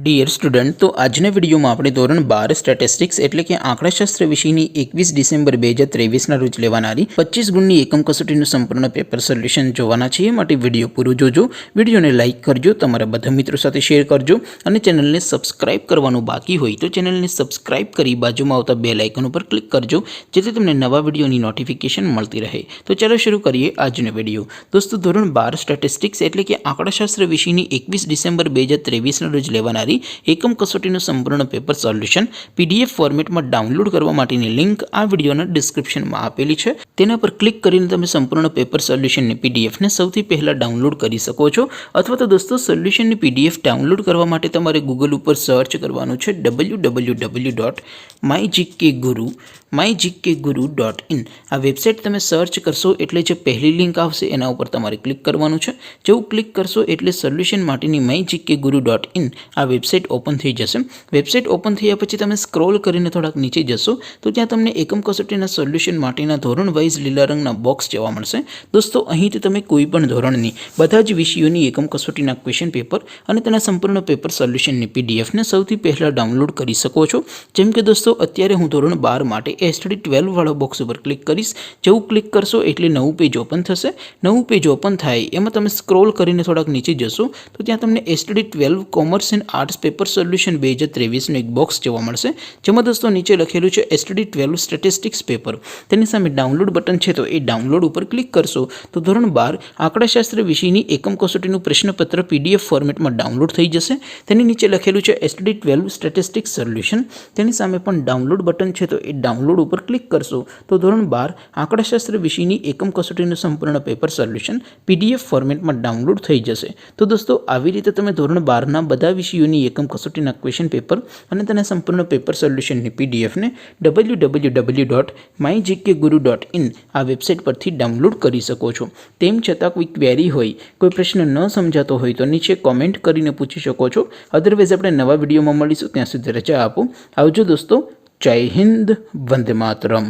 Dear student, તો આજના વિડીયોમાં આપણે ધોરણ 12 સ્ટેટિસ્ટિક્સ એટલે કે આંકડાશાસ્ત્ર વિષયની 21 ડિસેમ્બર 2023ના રોજ લેવાનારી 25 ગુણની એકમ કસોટીનું સંપૂર્ણ પેપર સોલ્યુશન જોવાના છીએ। માટે વિડીયો પૂરો જોજો, વિડીયોને લાઇક કરજો, તમારા બધા મિત્રો સાથે શેર કરજો અને ચેનલને સબસ્ક્રાઇબ કરવાનું બાકી હોય તો ચેનલને સબસ્ક્રાઇબ કરી બાજુમાં આવતા બેલ આઇકન ઉપર ક્લિક કરજો, જેથી તમને નવા વિડીયોની નોટિફિકેશન મળતી રહે। તો ચાલો શરૂ કરીએ આજનો વિડીયો। દોસ્તો, ધોરણ 12 સ્ટેટિસ્ટિક્સ એટલે કે આંકડાશાસ્ત્ર વિષયની 21 ડિસેમ્બર 2023ના રોજ લેવાનારી એકમ કસોટીનું સંપૂર્ણ પેપર સોલ્યુશન પીડીએફ ફોર્મેટમાં ડાઉનલોડ કરવા માટેની લિંક આ વિડીયોના ડિસ્ક્રિપ્શનમાં આપેલી છે। તેના પર ક્લિક કરીને તમે સંપૂર્ણ પેપર સોલ્યુશનની પીડીએફને સૌથી પહેલાં ડાઉનલોડ કરી શકો છો। અથવા તો દોસ્તો, સોલ્યુશનની પીડીએફ ડાઉનલોડ કરવા માટે તમારે ગૂગલ ઉપર સર્ચ કરવાનું છે www.mygkguru.in। આ વેબસાઇટ તમે સર્ચ કરશો એટલે જે પહેલી લિંક આવશે એના ઉપર તમારે ક્લિક કરવાનું છે। જેવું ક્લિક કરશો એટલે સોલ્યુશન માટેની mygkguru.in આ વેબસાઇટ ઓપન થઈ જશે। વેબસાઇટ ઓપન થયા પછી તમે સ્ક્રોલ કરીને થોડાક નીચે જશો તો ત્યાં તમને એકમ કસોટીના સોલ્યુશન માટેના ધોરણ વાઇઝ લીલા રંગના બોક્સ જોવા મળશે। દોસ્તો, અહીંથી તમે કોઈ પણ ધોરણની બધા જ વિષયોની એકમ કસોટીના ક્વેશ્ચન પેપર અને તેના સંપૂર્ણ પેપર સોલ્યુશનની પીડીએફને સૌથી પહેલાં ડાઉનલોડ કરી શકો છો। જેમ કે દોસ્તો, અત્યારે હું ધોરણ 12 માટે એસટીડી 12 વાળા બોક્સ ઉપર ક્લિક કરીશ। જેવું ક્લિક કરશો એટલે નવું પેજ ઓપન થશે। નવું પેજ ઓપન થાય એમાં તમે સ્ક્રોલ કરીને થોડાક નીચે જશો તો ત્યાં તમને STD 12 commerce and arts paper solution 2023નું એક બોક્સ જોવા મળશે, જેમાં દોસ્તો નીચે લખેલું છે એસટીડી 12 સ્ટેટિસ્ટિક્સ પેપર। તેની સામે ડાઉનલોડ બટન છે, તો એ ડાઉનલોડ ઉપર ક્લિક કરશો તો ધોરણ 12 આંકડાશાસ્ત્ર વિષયની એકમ કસોટીનું પ્રશ્નપત્ર પીડીએફ ફોર્મેટમાં ડાઉનલોડ થઈ જશે। તેની નીચે લખેલું છે એસટીડી 12 સ્ટેટિસ્ટિક્સ સોલ્યુશન। તેની સામે પણ ડાઉનલોડ બટન છે, તો એ ડાઉનલોડ ઉપર ક્લિક કરશો તો ધોરણ 12 આંકડાશાસ્ત્ર વિષયની એકમ કસોટીનું સંપૂર્ણ પેપર સોલ્યુશન પીડીએફ ફોર્મેટમાં ડાઉનલોડ થઈ જશે। તો દોસ્તો, આવી રીતે તમે ધોરણ 12ના બધા વિષયોની એકમ કસોટીના ક્વેશ્ચન પેપર અને તેના સંપૂર્ણ પેપર સોલ્યુશનની પીડીએફને www.mygkguru.in આ વેબસાઇટ પરથી ડાઉનલોડ કરી શકો છો। તેમ છતાં કોઈ ક્વેરી હોય, કોઈ પ્રશ્ન ન સમજાતો હોય તો નીચે કોમેન્ટ કરીને પૂછી શકો છો। અધરવાઇઝ આપણે નવા વિડીયોમાં મળીશું, ત્યાં સુધી રજા આપો। આવજો દોસ્તો, જય હિન્દ, વંદે માતરમ।